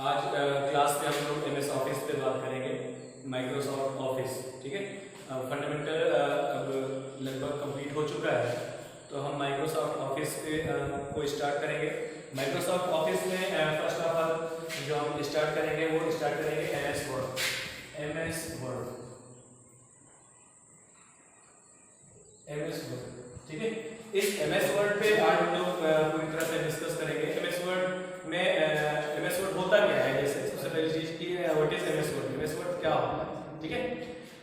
आज क्लास में हम लोग MS ऑफिस पे बात करेंगे, माइक्रोसॉफ्ट ऑफिस। ठीक है, फंडामेंटल अब लगभग कंप्लीट हो चुका है, तो हम माइक्रोसॉफ्ट ऑफिस पे को स्टार्ट करेंगे। माइक्रोसॉफ्ट ऑफिस में फर्स्ट ऑफ ऑल जो हम स्टार्ट करेंगे वो स्टार्ट करेंगे MS वर्ड। MS वर्ड, ठीक है। इस MS वर्ड पे आज हम लोग पूरी तरह से डिस्कस करेंगे। MS वर्ड में MS वर्ड होता क्या है, जैसे सबसे पहली चीज की what is MS word. MS word क्या होता है, ठीक है।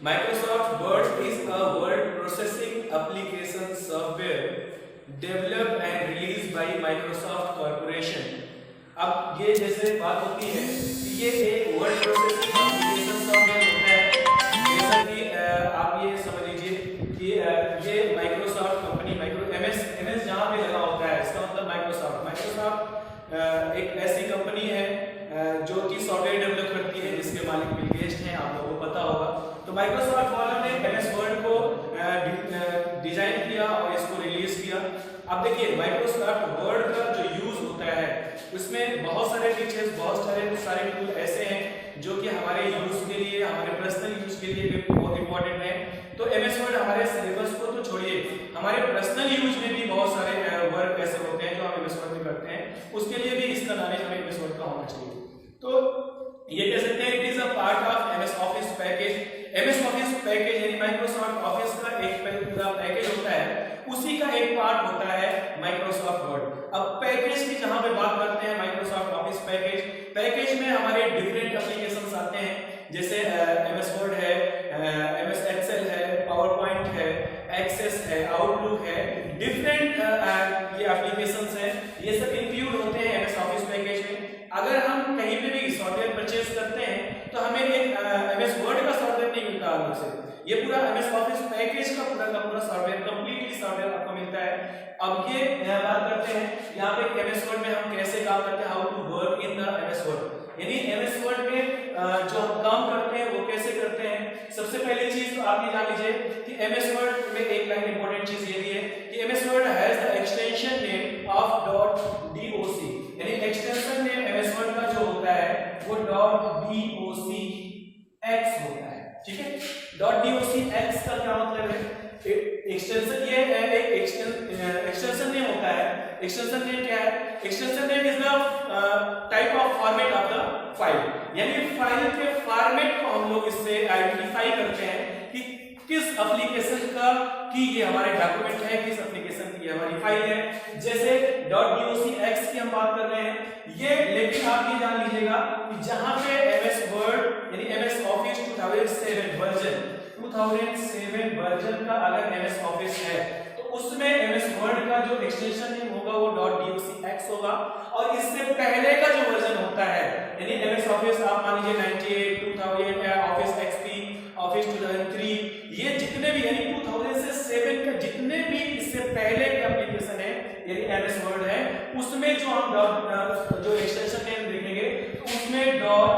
Microsoft word is a word processing application software developed and release by Microsoft corporation. अब ये जैसे बात होती है कि ये एक वर्ड प्रोसेसिंग एप्लीकेशन सॉफ्टवेयर होता है, जैसा कि आप ये समझ लीजिए कि ये माइक्रोसॉफ्ट कंपनी MS जहां पे लगा होता है, इसका मतलब माइक्रोसॉफ्ट एक ऐसी कंपनी है जो कि सॉफ्टवेयर डेवलप करती है, जिसके मालिक बिल गेट्स हैं, आप लोगों को पता होगा। तो माइक्रोसॉफ्ट वालों ने MS वर्ड को डिजाइन किया और इसको रिलीज किया। अब देखिए माइक्रोसॉफ्ट वर्ड का जो यूज होता है उसमें बहुत सारे फीचर्स, बहुत सारे टूल ऐसे हैं जो कि हमारे यूज के लिए, हमारे पर्सनल यूज के लिए भी बहुत इंपॉर्टेंट है। तो MS वर्ड हमारे सिलेबस को तो छोड़िए, हमारे पर्सनल यूज में भी बहुत सारे वर्ड ऐसे होते हैं जो हम MS वर्ड में करते हैं, उसके लिए भी इसका नॉलेज हमें MS वर्ड का होना चाहिए। तो ये कह सकते हैं it is a part of MS office package. MS office package यानी माइक्रोसॉफ्ट ऑफिस का एक पूरा पैकेज होता है, उसी का एक पार्ट होता है माइक्रोसॉफ्ट वर्ड। अब पैकेज की जहां पे बात करते हैं माइक्रोसॉफ्ट ऑफिस पैकेज में हमारे डिफरेंट एप्लीकेशंस आते हैं, जैसे MS वर्ड है, MS एक्सेल है, पावर पॉइंट है, एक्सेस है, आउटलुक है, डिफरेंट ये एप्लीकेशंस हैं, ये सब इंक्लूड होते हैं MS ऑफिस पैकेज में। अगर हम कहीं पे भी सॉफ्टवेयर परचेज करते हैं तो हमें एक MS वर्ड का सॉफ्टवेयर नहीं मिलता अलग से, ये पूरा MS ऑफिस पैकेज का पूरा सॉफ्टवेयर, कंप्लीटली सॉफ्टवेयर आपको मिलता है। अब ये बात करते हैं यहाँ पे MS वर्ड में हम कैसे काम करते हैं, how to work in the MS word, यानी MS वर्ड में जो हम काम करते हैं वो कैसे करते हैं। सबसे पहली चीज तो आप ये जान लीजिए कि MS वर्ड में एक लाइन इंपॉर्टेंट चीज ये है कि MS word has the extension name of .doc, यानी एक्सटेंशन नेम MS वर्ड का जो होता है वो .docx होता है, ठीक है। .docx का क्या मतलब है, एक्सटेंशन ये एक एक्सटेंशन नेम होता है। एक्सटेंशन नेम क्या है, extension name is the type of format of the file, यानी फाइल के फॉर्मेट को हम लोग इससे आइडेंटिफाई करते हैं कि किस एप्लीकेशन का कि ये हमारे डॉक्यूमेंट है, किस एप्लीकेशन की हमारी फाइल है। जैसे .docx की हम बात कर रहे हैं ये, लेकिन आप ये जान लीजिएगा कि जहां पे MS वर्ड यानी MS ऑफिस 2007 वर्जन का अगर MS ऑफिस है तो उसमें MS वर्ड का जो एक्सटेंशन नेम होगा वो .docx होगा, और इससे पहले का जो वर्जन होता है यानी MS ऑफिस आप मान लीजिए 98, 2000 या ऑफिस XP, ऑफिस 2003, ये जितने भी यानी 2007 के जितने भी इससे पहले के एप्लीकेशन है यानी MS वर्ड है, उसमें जो हम जो एक्सटेंशन नेम देखेंगे तो उसमें .doc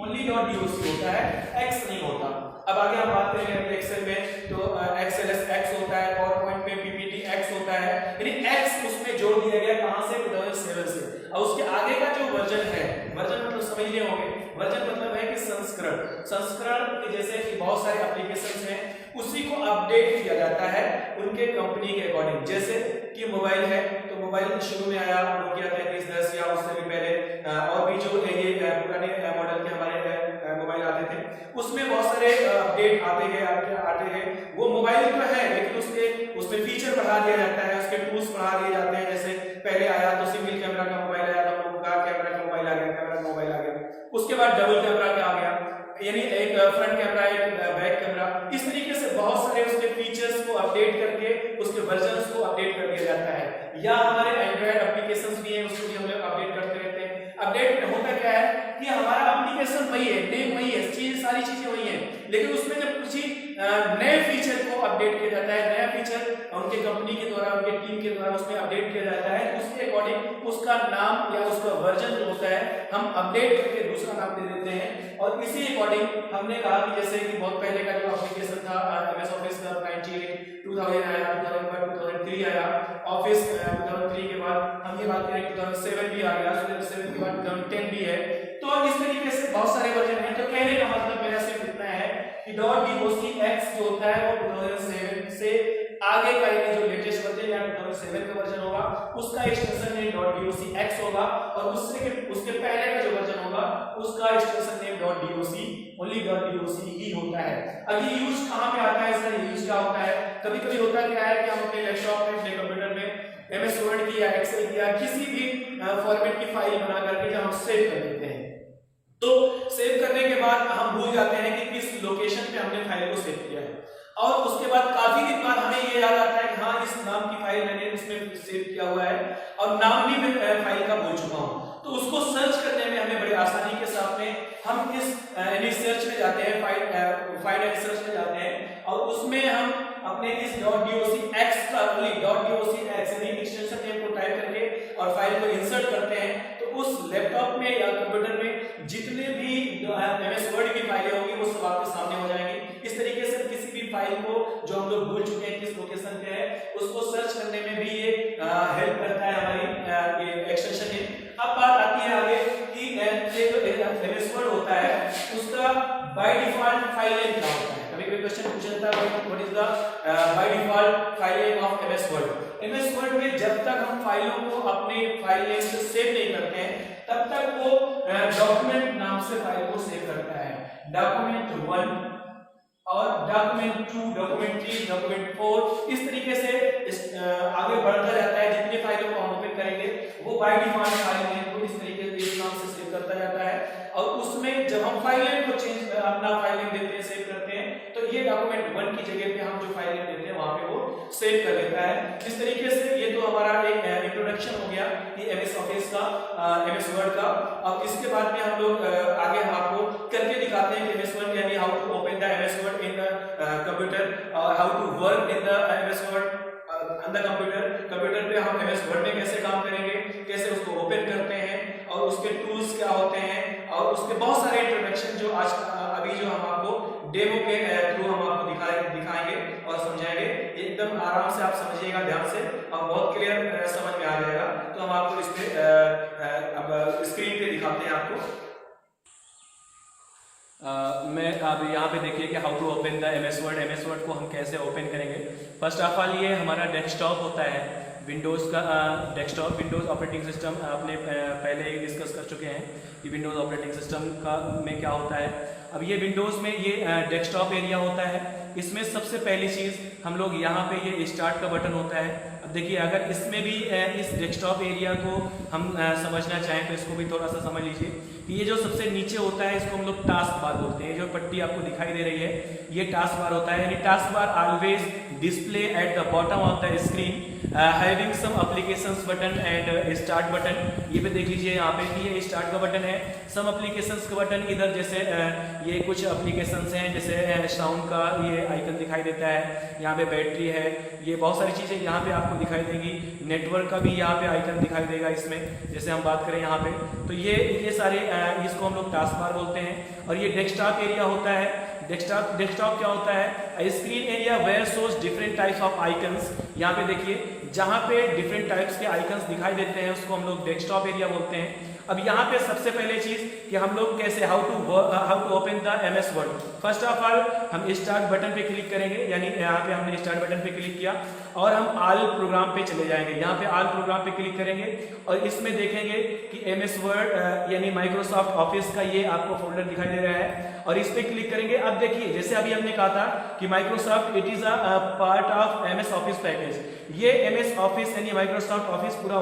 ओनली .doc होता है, x नहीं होता। अब आगे हम बात करेंगे एक्सेल में तो XLS x होता है, पावर पॉइंट में PPT x होता है, यानी x उसमें जोड़ दिया गया कहां से, 2007 से। और उसके आगे का जो वर्जन है, वर्जन मतलब समझ लिए होंगे, वर्जन मतलब है कि संस्करण के जैसे कि बहुत सारे एप्लीकेशंस हैं उसी को अपडेट किया जाता है उनके कंपनी के अकॉर्डिंग। जैसे कि मोबाइल है तो मोबाइल शुरू में आया Nokia 3310 या उससे भी पहले और भी जो ये पुराने मॉडल के हमारे मोबाइल आते थे, उसमें बहुत सारे अपडेट आते गए। वो मोबाइल तो है लेकिन उसमें फीचर बढ़ा दिया जाता है, उसके टूल्स बढ़ा दिए जाते हैं। जैसे पहले आया तो सिंगल कैमरा का मोबाइल आया, तो कैमरा का मोबाइल आ गया, उसके बाद डबल कैमरा का आ गया, यानी एक फ्रंट कैमरा, एक बैक कैमरा, इस तरीके से बहुत सारे उसके फीचर्स को अपडेट करके उसके वर्जन्स को अपडेट कर दिया जाता है। या हमारे एंड्रॉइड एप्लीकेशंस भी हैं, उसको भी हम लोग अपडेट करते रहते हैं। अपडेट होता क्या है कि हमारा एप्लीकेशन वही है, नेम वही है, सारी चीजें वही हैं, लेकिन उसमें जब कुछ नए फीचर को अपडेट किया जाता है, नया फीचर उनके कंपनी के द्वारा, उनके टीम के द्वारा उसमें अपडेट किया जाता है, उसके अकॉर्डिंग उसका नाम या उसका वर्जन जो होता है हम अपडेट करके दूसरा नाम दे देते हैं। और इसी अकॉर्डिंग हमने कहा कि जैसे कि बहुत पहले का जो एप्लीकेशन था एमएस ऑफिस का 98 2000 आया, 2001 2003 आया, ऑफिस 2003 के बाद हम ये बात करें 2007 भी आ गया, 2007 के बाद 2010 भी है। तो इस तरीके से बहुत सारे वर्जन हैं। तो कहने का मतलब मेरा सिर्फ इतना है कि .docx जो होता है वो 2007 से आगे का ये जो लेटेस्ट वर्जन या 2007 का वर्जन होगा उसका एक्सटेंशन नेम .docx होगा, और उसके पहले का जो वर्जन होगा उसका एक्सटेंशन नेम .doc ही होता है। अब ये यूज कहां पे आता है, इसका यूज क्या होता है? कभी-कभी होता क्या है कि हम अपने लैपटॉप में, अपने कंप्यूटर में एमएस वर्ड की या एक्सेल की या किसी भी फॉर्मेट की फाइल बना करके जब हम सेव कर देते हैं, तो सेव करने के बाद हम भूल जाते हैं कि किस लोकेशन पे हमने फाइल को सेव किया है, और उसके बाद काफी दिन बाद हमें ये याद आता है कि हाँ इस नाम की फाइल मैंने इसमें सेव किया हुआ है और नाम भी मैं फाइल का भूल चुका हूँ। तो उसको सर्च करने में हमें बड़ी आसानी के साथ में हम इस सर्च में जाते हैं, फाइंड एंड सर्च में जाते हैं, और उसमें हम अपने इस .docx का .docx यानी एक्सटेंशन नेम को टाइप करके और फाइल को इंसर्ट करते हैं। तो उस लैपटॉप में या कंप्यूटर में जितने भी एमएस वर्ड की फाइलें होंगी वो सब आपके सामने हो जाएंगी। इस तरीके से किसी भी फाइल को जो हम लोग भूल चुके हैं किस लोकेशन पे है उसको सर्च करने में भी ये हेल्प करता है हमारी ये एक्सटेंशन नेम। अब बात आती है आगे कि ये जो एमएस वर्ड होता है उसका बाय डिफॉल्ट फाइल नेम क्या होता है। कभी-कभी क्वेश्चन पूछा जाता है what is the by default file name of MS word. MS word में जब तक हम फाइलों को अपने फाइल नेम से सेव नहीं करते हैं तब तक वो डॉक्यूमेंट नाम से फाइल को सेव करता है। डॉक्यूमेंट 1 और डॉक्यूमेंट 2, डॉक्यूमेंट 3, डॉक्यूमेंट 4 इस तरीके से आगे बढ़ता जाता है। जितनी फाइलों को हम ओपन करेंगे वो बाय डिफॉल्ट फाइल नेम को इस तरीके से इस नाम से सेव करता जाता है, और उसमें जब हम फाइल नेम को चेंज अपना फाइल नेम देते हैं, सेव करते हैं, तो ये डॉक्यूमेंट 1 की जगह पे हम जो फाइल नेम देते हैं वहां पे वो सेव कर लेता है। इस तरीके से ये तो हमारा एक इंट्रोडक्शन हो गया कि एमएस ऑफिस का, एमएस वर्ड का। अब इसके बाद में हम लोग आगे हम आपको करके दिखाते हैं कि एमएस वर्ड यानी how to open the MS word in the computer, how to work in the MS word on the computer. Computer पे हम एमएस वर्ड में कैसे काम करेंगे, कैसे उसको ओपन करते हैं और उसके टूल्स क्या होते हैं, और उसके बहुत सारे इंट्रोडक्शन जो आज अभी जो हम आपको डेमो के थ्रू हम आपको दिखाएंगे और समझाएंगे। एकदम आराम से आप समझिएगा ध्यान से और बहुत क्लियर समझ में आ जाएगा। तो हम आपको इस पे अब स्क्रीन पे दिखाते हैं आपको। मैं अब यहाँ पे देखिए कि how to open the MS word को हम कैसे ओपन करेंगे। फर्स्ट ऑफ ऑल ये हमारा डेस्कटॉप होता है, विंडोज़ का डेस्कटॉप, विंडोज़ ऑपरेटिंग सिस्टम आपने पहले ही डिस्कस कर चुके हैं कि विंडोज़ ऑपरेटिंग सिस्टम का में क्या होता है। अब ये विंडोज़ में ये डेस्कटॉप एरिया होता है। इसमें सबसे पहली चीज़ हम लोग यहाँ पे ये स्टार्ट का बटन होता है। अब देखिए अगर इसमें भी इस डेस्कटॉप एरिया को हम समझना चाहें तो इसको भी थोड़ा सा समझ लीजिए कि ये जो सबसे नीचे होता है इसको हम लोग टास्क बार बोलते हैं। जो पट्टी आपको दिखाई दे रही है ये टास्क बार होता है, यानी task bar always display at the bottom of the screen having some applications button and start button. ये पे देख लीजिए यहाँ पे कि ये स्टार्ट का बटन है, सम एप्लीकेशंस का बटन इधर, जैसे ये कुछ एप्लीकेशंस हैं जैसे साउंड का ये आइकन दिखाई देता है, यहाँ पे बैटरी है, ये बहुत सारी चीज़ें यहाँ पे आपको दिखाई देगी। नेटवर्क का भी यहाँ पे आइकन दिखाई देगा इसमें, जैसे हम बात करें यहाँ पे तो ये सारे इसको हम लोग टास्क बार बोलते हैं। और ये डेस्कटॉप एरिया होता है। डेस्कटॉप क्या होता है? Screen area where shows different types of icons. यहाँ पे देखिए जहाँ पे डिफरेंट टाइप्स के आइकन्स दिखाई देते हैं उसको हम लोग डेस्कटॉप एरिया बोलते हैं। अब यहाँ पे सबसे पहले चीज कि हम लोग कैसे how to open the MS word. First of all हम स्टार्ट बटन पे क्लिक करेंगे, यानी यहाँ पे हमने स्टार्ट बटन पे क्लिक किया और हम ऑल प्रोग्राम पे चले जाएंगे। यहाँ पे ऑल प्रोग्राम पे क्लिक करेंगे और इसमें देखेंगे कि एमएस वर्ड यानी माइक्रोसॉफ्ट ऑफिस का ये आपको फोल्डर दिखाई दे रहा है और इस पे क्लिक करेंगे। अब देखिए जैसे अभी हमने कहा था कि Microsoft it is a part of MS office package. ये एमएस ऑफिस यानी माइक्रोसॉफ्ट ऑफिस पूरा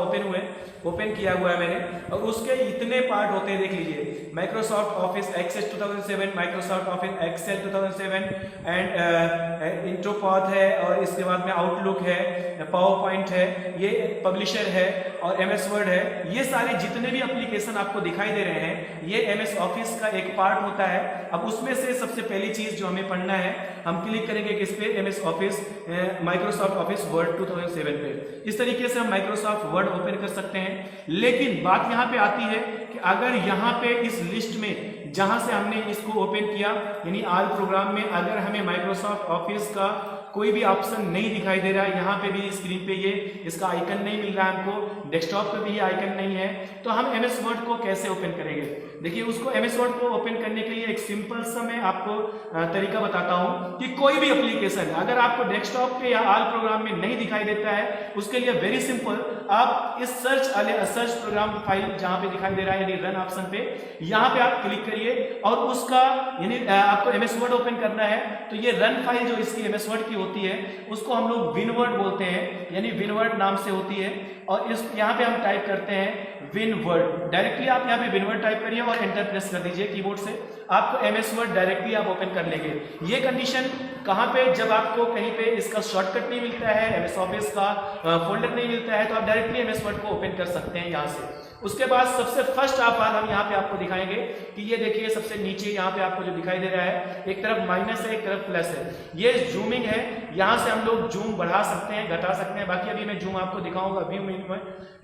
ओपन किया हुआ है मैंने, और उसके इतने पार्ट होते हैं देख लीजिए। Microsoft Office Access 2007, Microsoft Office Excel 2007 and InfoPath है, और इसके बाद में आउटलुक है, पावर पॉइंट है, ये पब्लिशर है और MS वर्ड है। ये सारे जितने भी एप्लीकेशन आपको दिखाई दे रहे हैं ये MS ऑफिस का एक पार्ट होता है। अब उसमें से सबसे पहली चीज जो हमें पढ़ना है, हम क्लिक करेंगे किस पे, MS office, Microsoft office word 2007 पे। इस तरीके से हम माइक्रोसॉफ्ट वर्ड ओपन कर सकते हैं। लेकिन बात यहाँ पे आती है कि अगर यहाँ पे इस लिस्ट में जहां से हमने इसको ओपन किया यानी ऑल प्रोग्राम में अगर हमें माइक्रोसॉफ्ट ऑफिस का कोई भी ऑप्शन नहीं दिखाई दे रहा है, यहाँ पे भी स्क्रीन पे ये इसका आइकन नहीं मिल रहा है हमको, डेस्कटॉप पे भी ये आइकन नहीं है, तो हम MS वर्ड को कैसे ओपन करेंगे? देखिए उसको MS वर्ड को ओपन करने के लिए एक सिंपल सा मैं आपको तरीका बताता हूँ कि कोई भी एप्लीकेशन अगर आपको डेस्कटॉप पे या ऑल प्रोग्राम में नहीं दिखाई देता है, उसके लिए वेरी सिंपल, आप इस सर्च प्रोग्राम फाइल जहाँ पे दिखाई दे रहा है यानी रन ऑप्शन पे, यहाँ पे आप क्लिक करिए और उसका यानी आपको MS वर्ड ओपन करना है। तो ये रन फाइल जो इसकी MS वर्ड की होती है उसको हम लोग विनवर्ड बोलते हैं, यानी विनवर्ड नाम से होती है। और इस यहाँ पे हम टाइप करते हैं विनवर्ड, डायरेक्टली आप यहाँ पे विनवर्ड टाइप करिए और एंटर प्रेस कर दीजिए कीबोर्ड से, आपको MS वर्ड डायरेक्टली आप ओपन कर लेंगे। ये कंडीशन कहाँ पे, जब आपको कहीं पे इसका शॉर्टकट नहीं मिलता है, MS ऑफिस का फोल्डर नहीं मिलता है, तो आप डायरेक्टली MS वर्ड को ओपन कर सकते हैं यहाँ से। उसके बाद सबसे फर्स्ट हम यहाँ पे आपको दिखाएंगे कि ये देखिए सबसे नीचे यहाँ पे आपको जो दिखाई दे रहा है, एक तरफ माइनस है एक तरफ प्लस है, ये जूमिंग है। यहाँ से हम लोग जूम बढ़ा सकते हैं घटा सकते हैं, बाकी अभी मैं जूम आपको दिखाऊंगा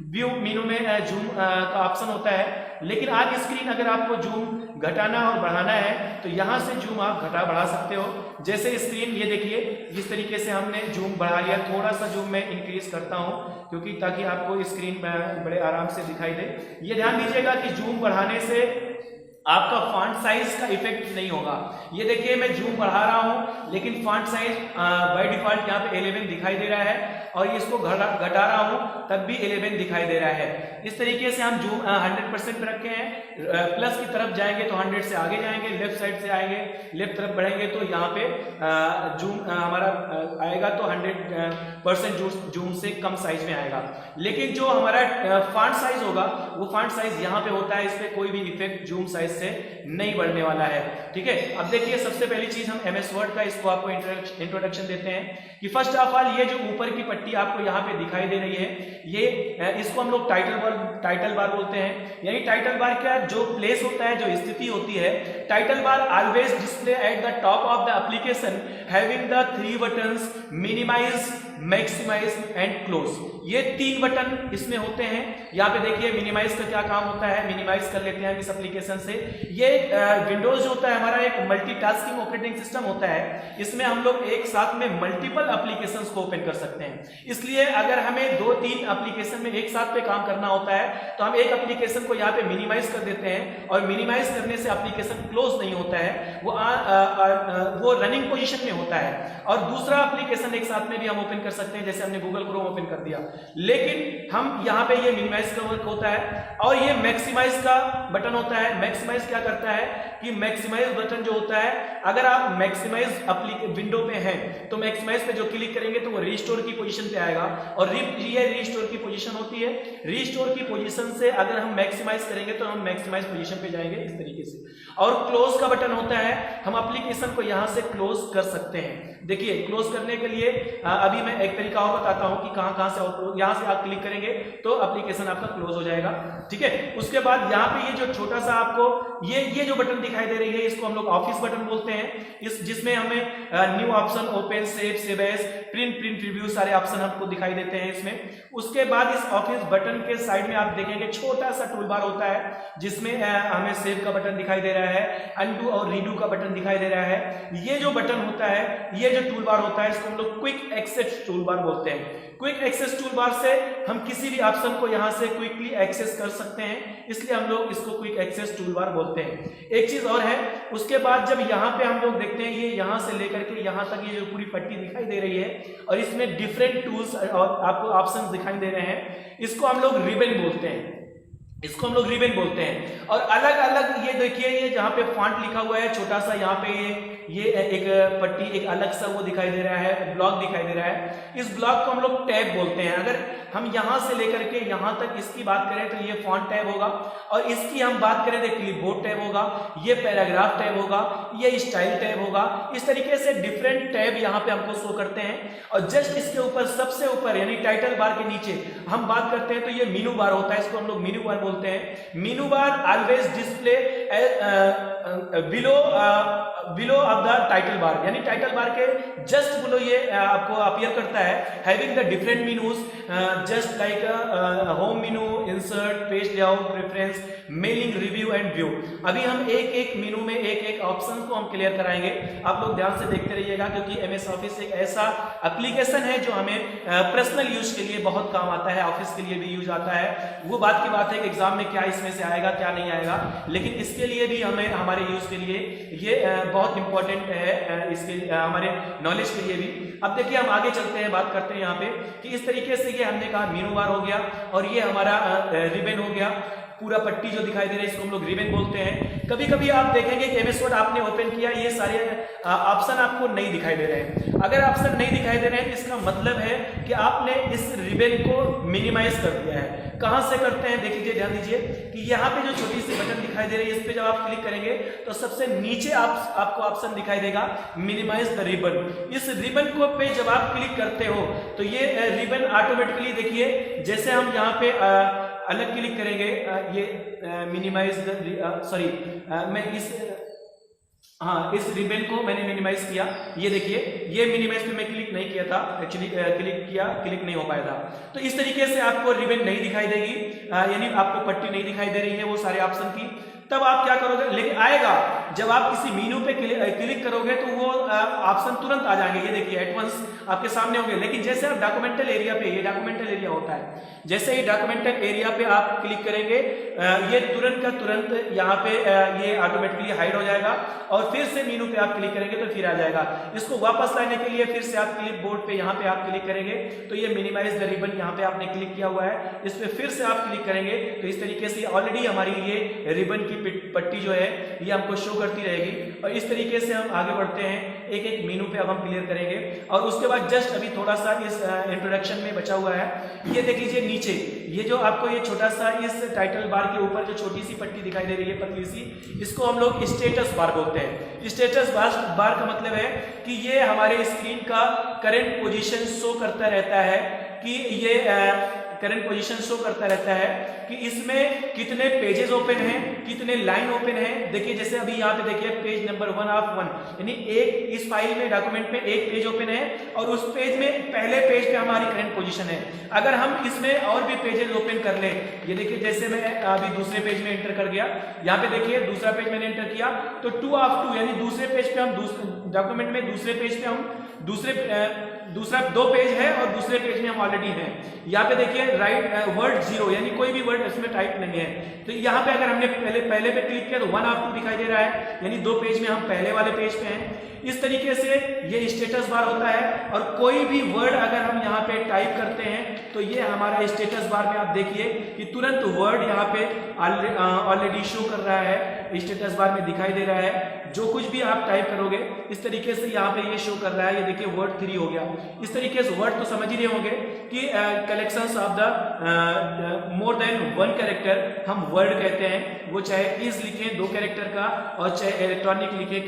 व्यू मेनू में जूम का ऑप्शन होता है। लेकिन आज स्क्रीन अगर आपको जूम घटाना और बढ़ाना है तो यहाँ से जूम आप घटा बढ़ा सकते हो। जैसे स्क्रीन ये देखिए इस तरीके से हमने जूम बढ़ा लिया, थोड़ा सा जूम मैं इंक्रीज करता हूँ क्योंकि ताकि आपको स्क्रीन बड़े आराम से दिखाई दे। ये ध्यान दीजिएगा कि जूम बढ़ाने से आपका फॉन्ट साइज का इफेक्ट नहीं होगा। ये देखिए मैं जूम बढ़ा रहा हूं लेकिन फॉन्ट साइज बाय डिफॉल्ट यहाँ पे 11 दिखाई दे रहा है और इसको घटा रहा हूं तब भी 11 दिखाई दे रहा है। इस तरीके से हम जूम 100% पे रखे हैं, प्लस की तरफ जाएंगे तो 100 से आगे जाएंगे, लेफ्ट साइड से आएंगे लेफ्ट तरफ बढ़ेंगे तो यहाँ पे जूम हमारा आएगा तो 100% जूम से कम साइज में आएगा। लेकिन जो हमारा फॉन्ट साइज होगा वो फॉन्ट साइज यहाँ पे होता है, इस पे कोई भी इफेक्ट जूम साइज से नहीं बढ़ने वाला है। ठीक है, अब देखिए सबसे पहली चीज हम MS वर्ड का इसको आपको इंट्रोडक्शन देते हैं कि फर्स्ट ऑफ ऑल ये जो ऊपर की पट्टी आपको यहाँ पे दिखाई दे रही है ये इसको हम लोग टाइटल बार बोलते हैं। यानी टाइटल बार का जो प्लेस होता है, जो स्थिति होती है, title bar always display at the top of the application having the 3 buttons minimise, maximise and close. ये 3 बटन इसमें होते हैं। यहाँ पे देखिए मिनिमाइज का क्या काम होता है, मिनिमाइज कर लेते हैं इस एप्लीकेशन से। ये विंडोज जो होता है हमारा एक मल्टीटास्किंग ऑपरेटिंग सिस्टम होता है, इसमें हम लोग एक साथ में मल्टीपल एप्लीकेशंस को ओपन कर सकते हैं। इसलिए अगर हमें 2-3 एप्लीकेशन में एक साथ पे काम करना होता है तो हम एक एप्लीकेशन को यहाँ पे मिनिमाइज कर देते हैं और मिनिमाइज करने से एप्लीकेशन क्लोज नहीं होता है, वो रनिंग पोजीशन में होता है। और दूसरा एप्लीकेशन एक साथ में भी हम ओपन कर सकते हैं, जैसे हमने गूगल क्रोम ओपन कर दिया, लेकिन हम यहाँ पे ये मिनिमाइज का वर्क होता है। और ये मैक्सिमाइज का बटन होता है। मैक्सिमाइज क्या करता है कि मैक्सिमाइज बटन जो होता है, अगर आप मैक्सिमाइज विंडो पे हैं तो मैक्सिमाइज पे जो क्लिक करेंगे तो वो रिस्टोर की पोजीशन पे आएगा और ये रिस्टोर की पोजीशन होती है। रिस्टोर की पोजीशन से अगर हम मैक्सिमाइज करेंगे तो हम मैक्सिमाइज पोजीशन पे जाएंगे इस तरीके से। और क्लोज का बटन होता है, हम एप्लीकेशन को यहाँ से क्लोज कर सकते हैं। देखिए क्लोज करने के लिए अभी मैं एक तरीका और बताता हूँ कि कहाँ से यहाँ से आप क्लिक करेंगे तो एप्लीकेशन आपका क्लोज हो जाएगा। ठीक है, उसके बाद यहाँ पे ये जो छोटा सा आपको ये जो बटन दिखाई दे रही है इसको हम लोग ऑफिस बटन बोलते हैं। जिसमें हमें new option, open, save as, print review सारे ऑप्शन हमको दिखाई देते हैं इसमें। उसके बाद इस ऑफिस बटन के साइड में आप देखेंगे छोटा सा टूल बार होता है जिसमें हमें सेव का बटन दिखाई दे रहा है, अनडू और रीडू का बटन दिखाई दे रहा है। ये जो बटन होता है, ये जो टूल बार होता है, इसको हम लोग क्विक एक्सेस टूल बार बोलते हैं। क्विक एक्सेस टूल बार से हम किसी भी ऑप्शन को यहां से क्विकली एक्सेस कर सकते हैं, इसलिए हम लोग इसको क्विक एक्सेस टूल बार बोलते हैं। एक चीज और है, उसके बाद जब यहाँ पे हम लोग देखते हैं ये यहाँ से लेकर के यहाँ तक ये जो पूरी पट्टी दिखाई दे रही है और इसमें डिफरेंट टूल्स और आपको ऑप्शंस दिखाई दे रहे हैं, इसको हम लोग रिबन बोलते हैं। इसको हम लोग रिबन बोलते हैं। और अलग अलग ये देखिए, ये जहाँ पे फॉन्ट लिखा हुआ है छोटा सा, यहाँ पे ये एक पट्टी, एक अलग सा वो दिखाई दे रहा है, ब्लॉक दिखाई दे रहा है। इस ब्लॉक को हम लोग टैब बोलते हैं। अगर हम यहाँ से लेकर के यहाँ तक इसकी बात करें तो ये फॉन्ट टैब होगा, और इसकी हम बात करें तो क्लिपबोर्ड टैब होगा, ये पैराग्राफ टैब होगा, ये स्टाइल टैब होगा। इस तरीके से डिफरेंट टैब यहाँ पे हमको शो करते हैं। और जस्ट इसके ऊपर, सबसे ऊपर यानी टाइटल बार के नीचे हम बात करते हैं तो ये मेनू बार होता है, इसको हम लोग मेनू बार बोलते हैं। मेनू बार always display below of the title bar, यानी टाइटल बार के जस्ट बिलो ये आपको अपीयर करता है, having the different menus just like home menu, insert, page layout, preference, mailing, review and view. अभी हम एक एक मेनू में एक एक ऑप्शन को हम क्लियर कराएंगे, आप लोग ध्यान से देखते रहिएगा, क्योंकि एमएस ऑफिस एक ऐसा एप्लीकेशन है जो हमें पर्सनल यूज के लिए बहुत काम आता है, ऑफिस के लिए भी यूज आता है। वो बात की बात है कि एग्जाम में क्या इसमें से आएगा क्या नहीं आएगा, लेकिन इसके लिए भी हमें, हमारे यूज के लिए ये बहुत इंपॉर्टेंट है, इसके हमारे नॉलेज के लिए भी। अब देखिए हम आगे चलते हैं, बात करते हैं यहाँ पे कि इस तरीके से ये हमने कहा मेनू बार हो गया, और ये हमारा रिबन हो गया। पूरा पट्टी जो दिखाई दे रहा है इसको हम लोग रिबन बोलते हैं। कभी कभी आप देखेंगे कि एमएस वर्ड आपने ओपन किया, ये सारे ऑप्शन आपको नहीं दिखाई दे रहे हैं। अगर ऑप्शन नहीं दिखाई दे रहे हैं तो इसका मतलब है कि आपने इस रिबन को मिनिमाइज कर दिया है। कहां से करते हैं देखिए, ध्यान दीजिए कि यहाँ पे जो छोटी सी बटन दिखाई दे रही है, इस पे जब आप क्लिक करेंगे तो सबसे नीचे आपको ऑप्शन दिखाई देगा मिनिमाइज द रिबन। इस रिबन को पे जब आप क्लिक करते हो तो ये रिबन ऑटोमेटिकली, देखिए जैसे हम यहाँ पे अलग क्लिक करेंगे, ये मिनिमाइज सॉरी, मैं इस रिबन को मैंने मिनिमाइज किया, ये देखिए ये मिनिमाइज पे मैं क्लिक नहीं किया था, एक्चुअली क्लिक नहीं हो पाया था। तो इस तरीके से आपको रिबन नहीं दिखाई देगी, यानी आपको पट्टी नहीं दिखाई दे रही है वो सारे ऑप्शन की। तब आप क्या करोगे, लेकिन आएगा जब आप किसी मेनू पे क्लिक करोगे तो वो ऑप्शन तुरंत आ जाएंगे, ये देखिए एट वंस आपके सामने होंगे। लेकिन जैसे आप डॉक्यूमेंटल एरिया पे, ये डॉक्यूमेंटल एरिया होता है, जैसे ही डॉक्यूमेंटल एरिया पे आप क्लिक करेंगे ये तुरंत का तुरंत यहाँ पे ये ऑटोमेटिकली हाइड हो जाएगा, और फिर से मेनू पे आप क्लिक करेंगे तो फिर आ जाएगा। इसको वापस लाने के लिए फिर से आप क्लिक बोर्ड पे यहाँ पे आप क्लिक करेंगे तो ये मिनिमाइज द रिबन यहाँ पे आपने क्लिक किया हुआ है, इस पे फिर से आप क्लिक करेंगे तो इस तरीके से ऑलरेडी हमारी ये रिबन की पट्टी जो है ये हमको शो करती रहेगी। और इस तरीके से हम आगे बढ़ते हैं, एक एक मेनू पे अब हम क्लियर करेंगे। और उसके बाद जस्ट अभी थोड़ा सा इस इंट्रोडक्शन में बचा हुआ है, ये देख लीजिए नीचे ये जो आपको ये छोटा सा इस टाइटल बार के ऊपर जो छोटी सी पट्टी दिखाई दे रही है पतली सी, इसको हम लोग स्टेटस बार बोलते हैं। स्टेटस बार का मतलब है कि ये हमारे स्क्रीन का करंट पोजीशन शो करता रहता है, कि ये करंट पोजीशन शो करता रहता है कि इसमें कितने पेजेस ओपन हैं, कितने लाइन ओपन हैं। देखिए जैसे अभी यहाँ पे देखिए पेज नंबर 1 ऑफ 1, यानी एक इस फाइल में डॉक्यूमेंट में एक पेज ओपन है, और उस पेज में पहले पेज पे हमारी करंट पोजीशन है। अगर हम इसमें और भी पेजेस ओपन कर ले, ये देखिए जैसे मैं अभी दूसरे पेज में एंटर कर गया, यहाँ पे देखिए दूसरा पेज मैंने एंटर किया तो 2 ऑफ 2, यानी दूसरे पेज पे हम डॉक्यूमेंट में दूसरे पेज पे हम दूसरा 2 पेज है और दूसरे पेज में हम ऑलरेडी हैं। यहाँ पे देखिए राइट वर्ड 0, यानी कोई भी वर्ड इसमें टाइप नहीं है। तो यहाँ पे अगर हमने पहले पे क्लिक किया तो 1 ऑफ 2 दिखाई दे रहा है, यानी 2 पेज में हम पहले वाले पेज पे हैं। इस तरीके से ये स्टेटस बार होता है, और कोई भी वर्ड अगर हम यहाँ पे टाइप करते हैं तो ये हमारा स्टेटस बार में आप देखिए कि तुरंत वर्ड यहाँ पे ऑलरेडी शो कर रहा है, स्टेटस बार में दिखाई दे रहा है। जो कुछ भी आप टाइप करोगे इस तरीके से यहाँ पे ये शो कर रहा है। ये देखिए वर्ड 3 हो गया। इस तरीके से वर्ड तो समझ ही रहे होंगे कि collections of the more than 1 character हम वर्ड कहते हैं। वो चाहे कीज लिखें 2 कैरेक्टर का, और चाहे इलेक्ट्रॉनिक लिखें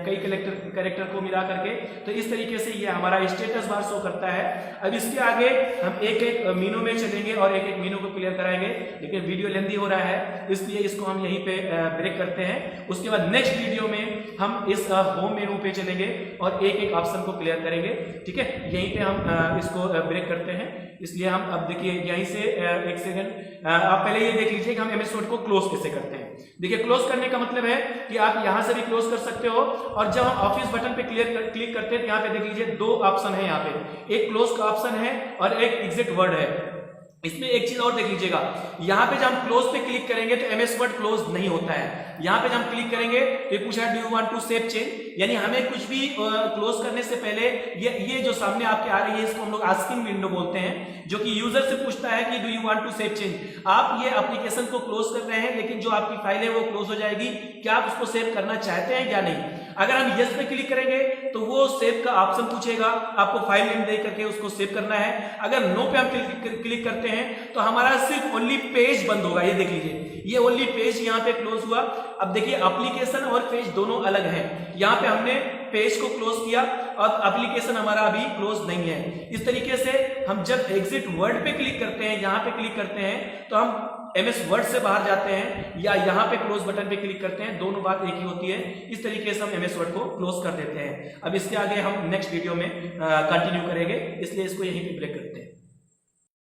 कई कैरेक्टर को मिला करके। तो इस तरीके से ये हमारा स्टेटस बार शो करता है। अब इसके आगे हम एक एक मेनू में चलेंगे और एक एक मेनू को क्लियर कराएंगे, लेकिन वीडियो लेंथी हो रहा है इसलिए इसको हम यहीं पे ब्रेक करते हैं। उसके बाद नेक्स्ट वीडियो में हम इस होम मेनू पे चलेंगे और एक एक ऑप्शन को क्लियर करेंगे। ठीक है, यहीं पे हम इसको ब्रेक करते हैं। इसलिए हम अब देखिए यहीं से एक सेकंड आप पहले ये देख लीजिए कि हम एमएस वर्ड को क्लोज कैसे करते हैं। देखिए क्लोज करने का मतलब है कि आप यहां से भी क्लोज कर सकते हो, और जब हम ऑफिस बटन पे क्लिक करते हैं तो यहाँ पे देख लीजिए 2 ऑप्शन है। यहाँ पे एक क्लोज का ऑप्शन है और एक एग्जिट वर्ड है। इसमें एक चीज और देख लीजिएगा, यहाँ पे जब हम क्लोज पे क्लिक करेंगे तो एमएस वर्ड क्लोज नहीं होता है। यहाँ पे जब हम क्लिक करेंगे तो ये पूछा है do you want to save change, यानी हमें कुछ भी क्लोज करने से पहले ये जो सामने आपके आ रही है इसको हम लोग आस्किंग विंडो बोलते हैं, जो कि यूजर से पूछता है कि do you want to save change. आप ये एप्लीकेशन को क्लोज कर रहे हैं लेकिन जो आपकी फाइल है वो क्लोज हो जाएगी, क्या आप उसको सेव करना चाहते हैं या नहीं। अगर हम यस पे क्लिक करेंगे तो वो सेव का ऑप्शन पूछेगा, आपको फाइल नेम दे करके उसको सेव करना है। अगर नो पे हम क्लिक करते हैं तो हमारा सिर्फ ओनली पेज बंद होगा। ये देख लीजिए, ये ओनली पेज यहाँ पे क्लोज हुआ। अब देखिए एप्लीकेशन और पेज दोनों अलग हैं। यहाँ पे हमने पेज को क्लोज किया और एप्लीकेशन हमारा अभी क्लोज नहीं है। इस तरीके से हम जब एग्जिट वर्ड पे क्लिक करते हैं, यहाँ पे क्लिक करते हैं तो हम एमएस वर्ड से बाहर जाते हैं या यहाँ पे क्लोज बटन पे क्लिक करते हैं, दोनों बात एक ही होती है। इस तरीके से हम एमएस वर्ड को क्लोज कर देते हैं। अब इसके आगे हम नेक्स्ट वीडियो में कंटिन्यू करेंगे, इसलिए इसको यहीं पे ब्रेक करते हैं।